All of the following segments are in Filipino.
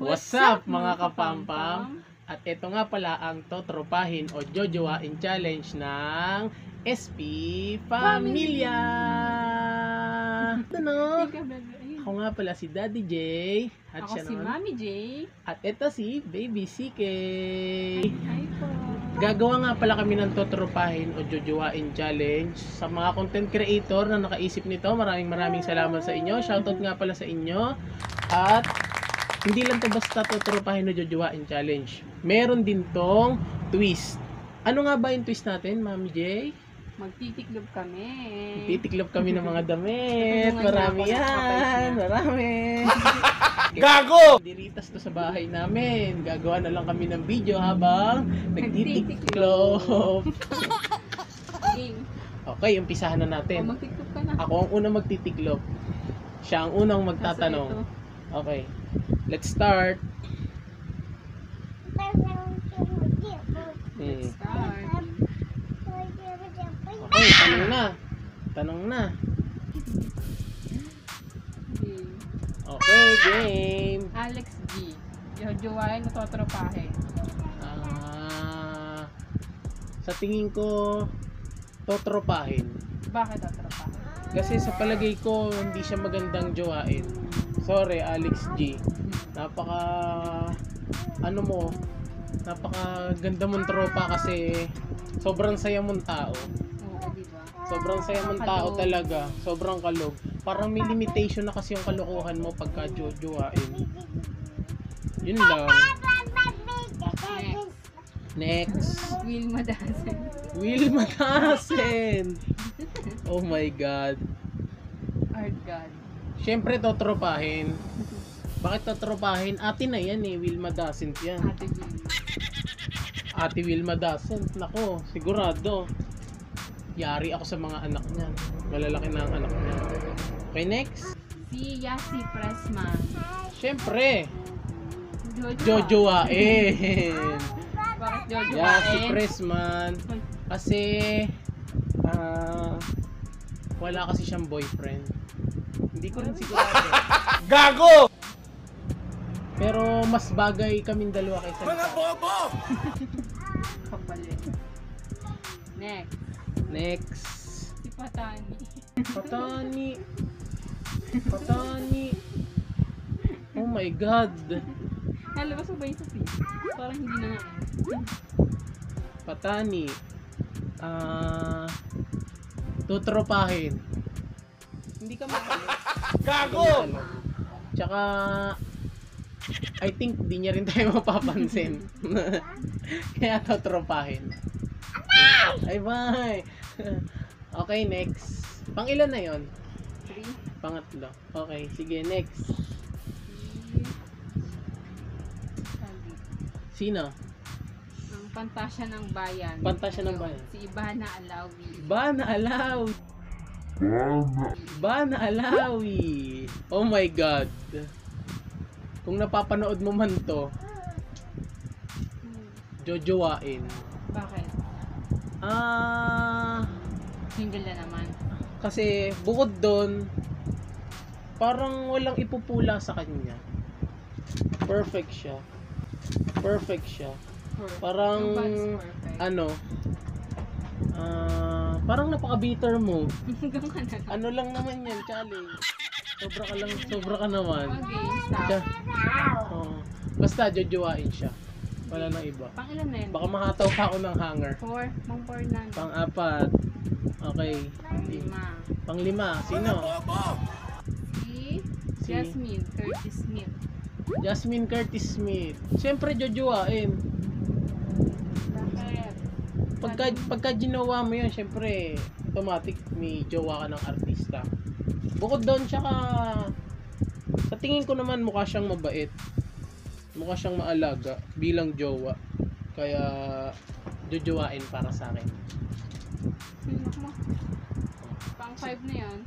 What's up mga kapampam? At ito nga pala ang totropahin o jojowain challenge ng SP Familia. Ano? Ako nga pala si Daddy J. At Ako siya si naman. Mami J. At ito si Baby CK. Hi po. Gagawa nga pala kami ng totropahin o jojowain challenge. Sa mga content creator na nakaisip nito, maraming salamat sa inyo. Shoutout nga pala sa inyo. At hindi lang to basta totropahin o jojowain challenge. Meron din tong twist. Ano nga ba yung twist natin, Mami J? Magtitiklop kami. Titiklop kami ng mga damit. Tutulungan Marami niya ako sa kapatid yan. niya. Marami. Gago! Diritas to sa bahay namin. Gagawa na lang kami ng video habang nagtitiklop. Game. Okay, umpisahan na O, natin. magtiklop ka na. Ako ang unang magtitiklop. Siya ang unang magtatanong. Okay. Let's start. Start. Okay, tanong na. Tanong na. Game. Okay, game. Alex G. Jojowain o totropahin? Sa tingin ko, totropahin. Bakit totropahin? Kasi sa palagay ko, hindi siya magandang jowain. Sorry, Alex G. Napaka ganda mong tropa kasi sobrang saya mong tao. Oo, diba? Sobrang saya mong tao talaga. Sobrang kalog. Parang may limitation na kasi yung kalokohan mo pagka jojowain. Yun lang. Next. Will Madasen. Will Matasen. Oh my God. Art God. Siyempre totropahin. Bakit totropahin? Ate na yan eh. Will Madasen yan. Ate Will. Ate Wilma Dasen. Nako, sigurado. Yari ako sa mga anak niya. Malalaki na ang anak niya. Okay, next. Si Yasi Pressman. Siyempre, Jojowain. jojowain. Bakit jojowain? Yeah, si Pressman. Kasi, wala kasi siyang boyfriend. Hindi ko rin sigurado. Gago! Pero mas bagay kaming dalawa kaysa Mga bobo! Kapalit. Next. Next. Si Patani. Patani. Patani. Oh my God. Nalabas mo ba yung sa feed? Parang hindi na nga. Patani. Tutropahin. Hindi ka makalit. Gago! Tsaka, I think di niya rin tayo mapapansin. Kaya tutropahin. Ay, bye! Okay, next. Pang ilan na yon? 3. Pangatlo. Okay, sige, next. Sino? Ang Pantasya ng Bayan. Pantasya ng Bayan. Si Ibana Alawi. Bana Alawi. Bana Alawi. Oh my God. Kung napapanood mo man to, jojowain. Bakit? Single na naman. Kasi bukod doon, parang walang ipupula sa kanya. Perfect siya. Perfect siya. Parang, Yung band's perfect. parang napaka-bitter mo. Hanggang ka na. Ano lang naman yan, challenge. Sobra ka naman. Okay, stop. Siya, basta jojowain siya. Wala nang iba. Pang ilan na yun? Baka makataw pa ako ng hanger. 4. Mang 4 na. Pang-apat. Okay. 5. Pang-lima. Sino? Si Si Jasmine Curtis Smith. Jasmine Curtis Smith. Siyempre jojowain. Bakit? Pagka ginawa mo yun, siyempre automatic may jowa ka ng artista. Bukod doon, tsaka sa tingin ko naman mukha siyang mabait. Mukha siyang maalaga bilang jowa. Kaya jojowain para sa akin. Sino mo? Pang 5 na yan.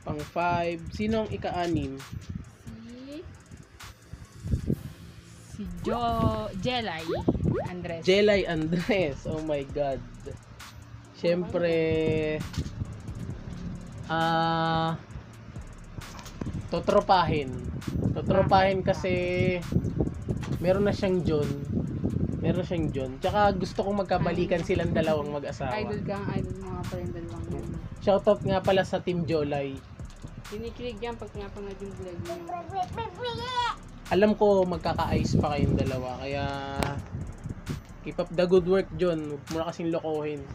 Pang 5. Sino ang ika-6? Si Jelay Andres. Jelay Andres. Oh my God. Siyempre, totropahin. Totropahin kasi meron na siyang John. Meron siyang John. Tsaka gusto kong magkabalikan silang dalawang mag-asawa. Idol ka, idol mo nga pala yung dalawang yan. Shoutout nga pala sa Team Jolay. Kinikilig yan pag napanood yung vlog niyo. Alam ko magkaka-ayos pa kayong dalawa. Kaya keep up the good work, John. Huwag mo na kasing lokohin.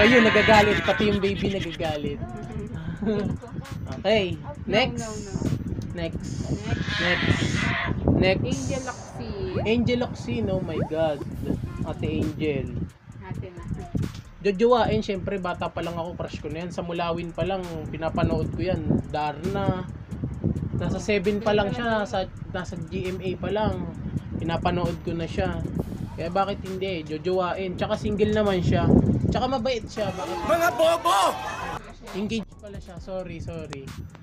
Ayun, nagagalit. Pati yung baby nagagalit. Okay, next. No. Next. Next. Next. Angel Oxy. Angel Oxin, oh my God. Ate Angel. Ate na. Jojowain, syempre bata pa lang ako, crush ko na yan. Sa Mulawin pa lang, pinapanood ko yan. Darna. Nasa 7 pa lang siya, nasa GMA pa lang. Pinapanood ko na siya. Kaya bakit hindi? Jojowain. Tsaka single naman siya. Tsaka mabait siya. Bakit? Mga bobo! Engaged pala siya. Sorry.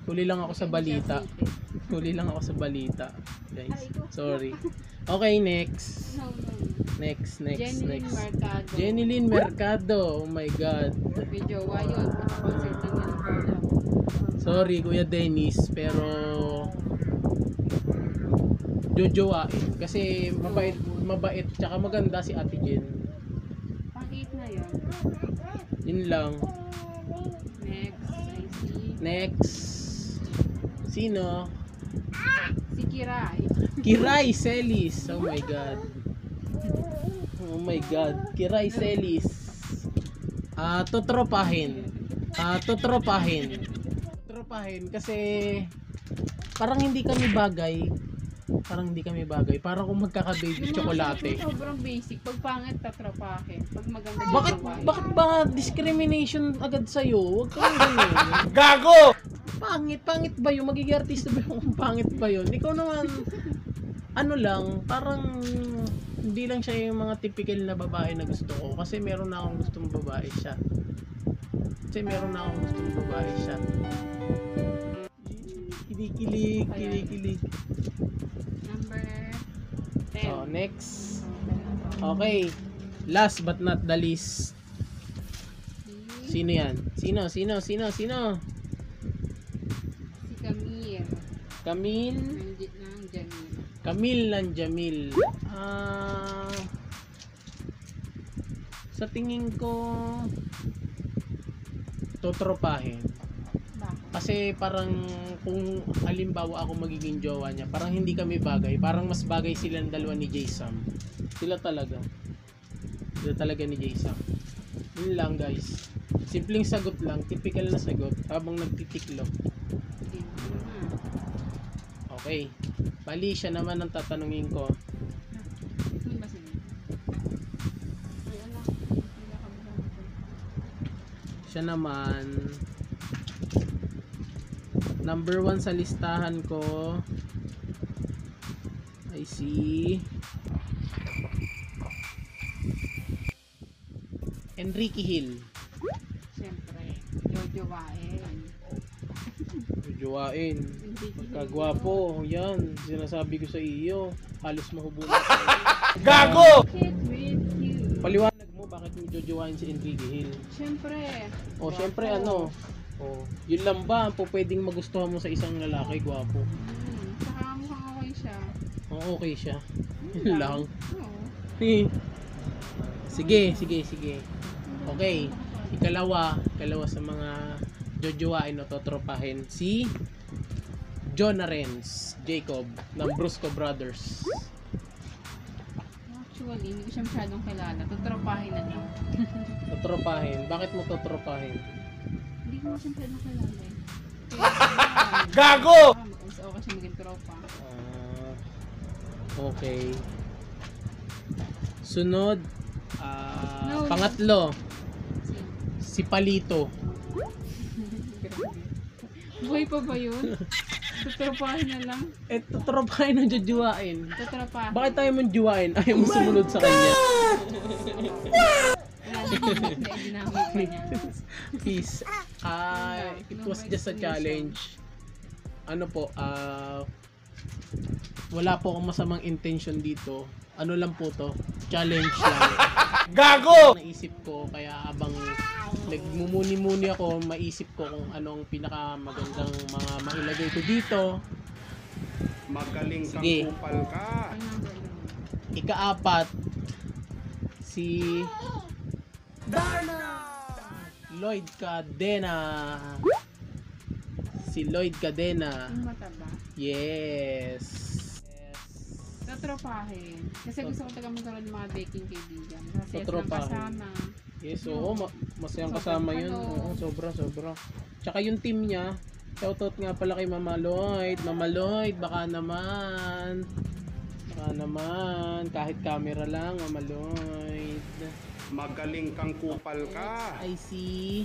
Huli lang ako sa balita. Guys. Sorry. Okay, next. No. Next. Jenilyn Mercado. Jenilyn Mercado. Oh my God. May jowa yun. Concert na niya ng Paula. Sorry, Kuya Dennis, pero jojowain. Kasi mabait, tsaka maganda si Ate Jen. Pangit na yun. Yun lang. Next, I see. Next. Sino? Si Kiray. Kiray Celis. Oh my God. Kiray Celis. Totropahin kasi parang hindi kami bagay. Parang kung magkaka-baby tsokolate. Sobrang basic. Pag pangit, tatrapahin. Pag maganda, Bakit ba discrimination agad sa'yo? Huwag kang ganun. Gago! Pangit ba yun? Magiging artista ba yun kung pangit ba yun? Ikaw naman, ano lang, parang hindi lang siya yung mga typical na babae na gusto ko. Kasi meron na akong gustong babae siya. Kinikilig. Number 10. Oh, next. Okay. Last but not the least. Sino yan? Sino? Si Camille. Camille ng Jamil. Sa tingin ko totropahin. Bakit? Kasi parang kung halimbawa ako magiging jowa niya, parang hindi kami bagay. Parang mas bagay silang dalawa ni J-Sam. Sila talaga ni J-Sam. Yun lang, guys. Simpleng sagot lang, typical na sagot habang nagtitiklop. Okay. Bali, siya naman ang tatanungin ko. Siya naman, number 1 sa listahan ko ay si Enrique Hill. Siyempre, jojowain. Magkagwapo. Yan, sinasabi ko sa iyo. Halos mahubulan. Gago! Kids with you. Paliwanag mo bakit mo jojowain si Enrique Hill. Siyempre. Siyempre ano. Yun lang ba ang pwedeng magustuhan mo sa isang lalaki, gwapo? Saka mukhang okay siya. Okay siya. Yun lang. Oo. Sige. Okay. Ikalawa sa mga jojowain o totropahin, si John Arens Jacob ng Brusco Brothers. Actually, hindi ko siya masyadong kilala. Tutropahin na lang. Totropahin. Bakit mo totropahin? Hindi ko siya masyadong kilala eh. Gago! Mas okay siya maging tropa. Okay. Sunod, No. pangatlo, Sino? si Palito. Buhay pa ba yun? Tutropahin na lang. Totropahin ang jojowain. Tutropahin. Bakit tayo mong jowain? Ayaw mo sumunod sa kanya. Wala naman. Ginamit pa niya. Peace. It was just a challenge. Ano po, wala po akong masamang intention dito. ano lang po to, challenge lang. Gago! Naisip ko, kaya abang nagmumuni-muni ako, maisip ko kung anong pinakamagandang mga mailagay ko dito. Magaling kang Sige. kupal ka. Ano ang gagawin? Ika-apat, si Lloyd Cadena. Si Lloyd Cadena. Yung mataba. Yes. Tatropahin. Kasi gusto ko talaga magkaroon ng mga baking kaibigan. Kasi silang Tatropahin. kasama. Yes, oo, masayang Sobrang kasama yun. ano. Oo, sobra. Tsaka yung team niya, shoutout nga pala kay Mama Lloyd. Mama Lloyd, baka naman, kahit camera lang, Mama Lloyd. Magaling kang kupal ka. I see.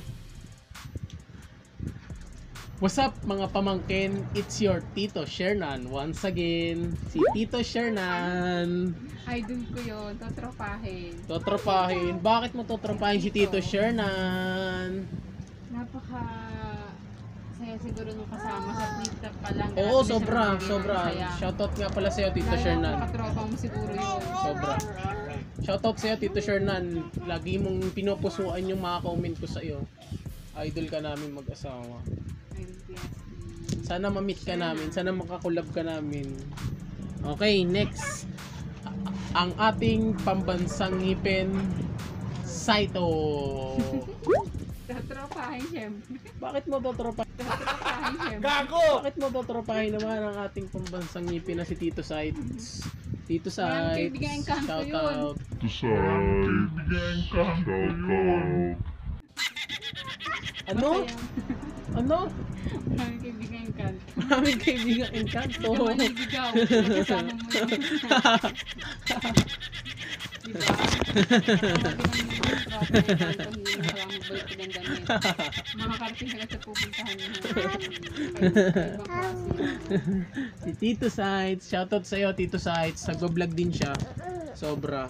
What's up mga pamangkin? It's your Tito Shernan once again. Si Tito Shernan. Idol ko yun. Tatropahin. Totropahin. Bakit mo totropahin si Tito Shernan? Napaka saya siguro nung kasama sa trip pa lang. Oo, Grabe siya sobra. masaya. Shoutout nga pala sa'yo, Tito Lalo Shernan. nakatropa mo siguro yun. Sobra. Shoutout sa'yo, Tito Shernan. Lagi mong pinupusuan yung mga comment ko sa'yo. Idol ka namin mag-asawa. Idol ko yan. Sana ma-meet ka namin. Sana makakulab ka namin. Okay, next. Ang ating pambansang ngipin, Saito. Tatropahin syempre. Bakit mo totropahin? Tatropahin syempre. Gago! Bakit mo totropahin naman ang ating pambansang ngipin na si Tito Sites? Tito Maraming Sites, kaibigan ang kanto shout yun. out. Ano? Ano? Maraming kaibigan yung kanto. Maraming kaibigan Encanto. Yung maliligaw. Kasama mo yun. Diba? Makakarating sila sa pupuntahan niya. Ibang klase. Si Tito Sites, shoutout sa'yo Tito Sites. Nagbablog din siya. Sobra.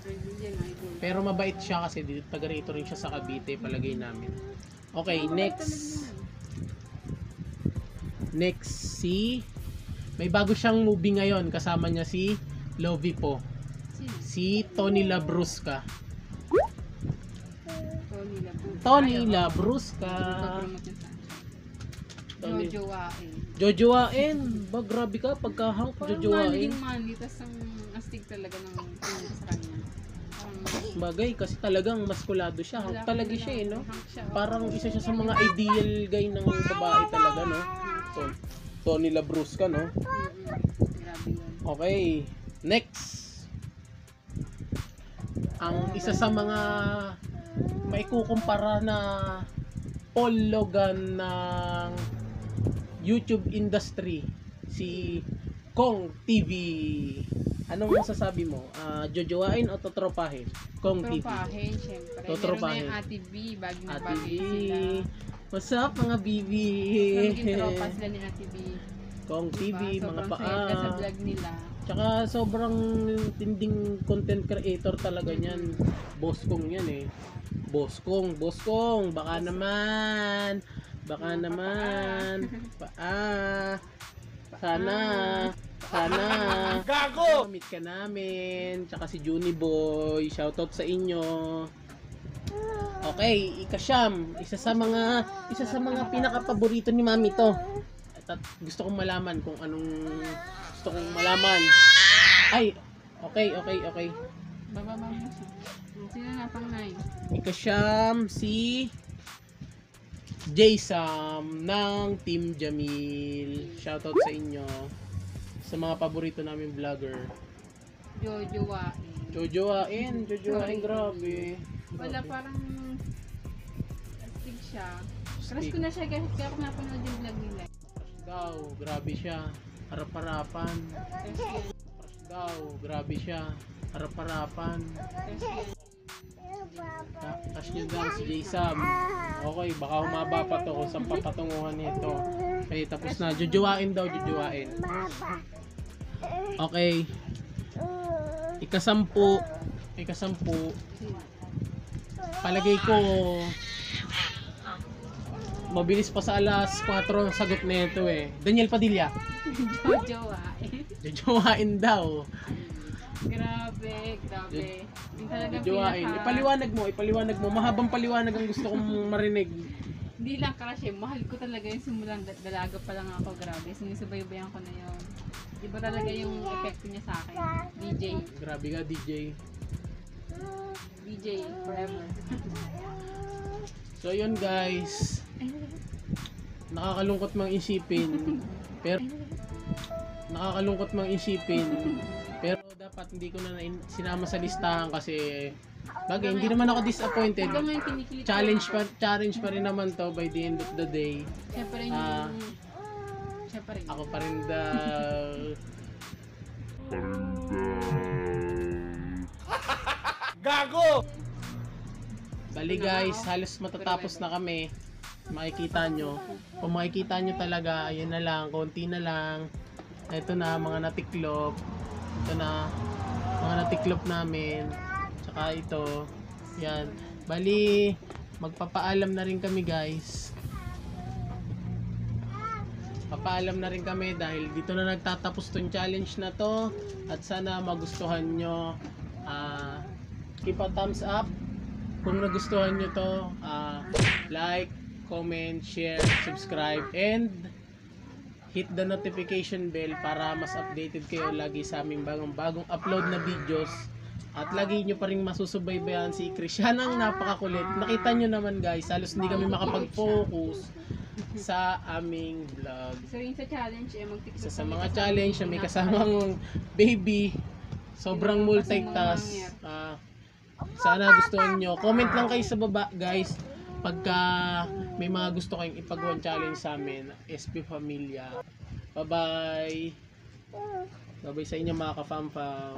Brazilian idol. Pero mabait siya kasi dito, taga rito rin siya sa Cavite, palagay namin. Okay, next. Next, may bago siyang movie ngayon. Kasama niya si Lovie po. Sino? Si Tony Labrusca. Tony Labu. Tony Ayaw. Labrusca. Ipapromote yun sa Tony. Jojowain. Jojowain. Ba, grabe ka. Pagka-hunk, Parang jojowain. maliging manly, tas ang astig talaga ng tingin sa kanya. Parang Bagay, kasi talagang maskulado siya. Hunk wala talaga ko siya eh, no? hunk siya. Parang isa siya sa mga ideal guy ng babae talaga, no? Tony Labrusca, no? Grabe yun. Okay, next. Ang isa sa mga maikukumpara na Paul Logan ng YouTube industry, si Kong TV. Anong masasabi mo? Jojowain o totropahin? Kong TV. Tropahin, syempre. Totropahin. Meron na yung Ate B, bagong Ate nagbagay B. sila. What's up mga bibi? So, naging tropa sila ni Ate B. Kong TV, Diba? mga Sobrang saya ka sa paa. vlog nila. Tsaka sobrang tinding content creator talaga niyan. Boss kong yan eh. Boss kong, baka naman. Paa. Sana. Gago! Meet ka namin. Tsaka si Juni Boy. Shoutout sa inyo. Okay, ikasyam. Isa sa mga pinaka-paborito ni Mami to. At gusto kong malaman kung anong gusto kong malaman. Ay, okay. Baba mo siya. Sino na pang 9? Ikasyam si Jaysam ng Team Jamil. Shoutout sa inyo. Sa mga paborito namin vlogger. Jojowain. Jojowain, grabe. Wala, parang astig siya. Crush Astig. ko na siya kaya ako napanood yung vlog nila. Daw, grabe siya. Harap-harapan. Crush yan. Daw, grabe siya. Harap-harapan. Crush yan. Cash nyo daw si Jaysam. Okay, baka humaba pa to kung saan papatunguhan nito. Okay, tapos na. Jojowain daw, jojowain. Okay. Ikasampu. Palagay ko mabilis pa sa alas 4 ang sagot nito eh. Daniel Padilla. Jojowain. Jojowain daw. Grabe. Yung talagang Jojowain. Ipaliwanag mo. Mahabang paliwanag ang gusto kong marinig. Hindi lang crush eh. Mahal ko talaga yung simulang dalaga pa lang ako. Grabe. Sinusubaybayan ko na yun. Iba talaga yung epekto niya sa akin. DJ. Grabe ka, DJ. DJ forever. So yun guys. Nakakalungkot mang isipin. Pero dapat hindi ko na sinama sa listahan kasi bagay, hindi naman ako disappointed. Ito nga yung kinikilit ko. Challenge pa rin naman to by the end of the day. Siyempre Ako pa rin daw. Gago! Bali guys, halos matatapos na kami. Makikita nyo. Kung makikita nyo talaga, ayun na lang, konti na lang. Ito na, mga natiklop. Ito na, mga natiklop namin. Tsaka ito. Yan. Bali, magpapaalam na rin kami guys. Papaalam na rin kami dahil dito na nagtatapos tong challenge na to. At sana magustuhan nyo. Keep a thumbs up. Kung nagustuhan nyo to, like, comment, share, subscribe, and hit the notification bell para mas updated kayo lagi sa aming bagong upload na videos. At lagi nyo pa rin masusubaybayan si Chris. Yan ang napakakulit. Nakita nyo naman guys, halos hindi kami makapag-focus sa aming vlog. So yung sa challenge Isa sa mga challenge na may kasamang baby, sobrang multitask. Sana gustuhan nyo. Comment lang kayo sa baba guys pagka may mga gusto kayong ipagawa challenge sa amin. SB Familia. Bye bye. Bye bye sa inyo mga ka-fam-fam.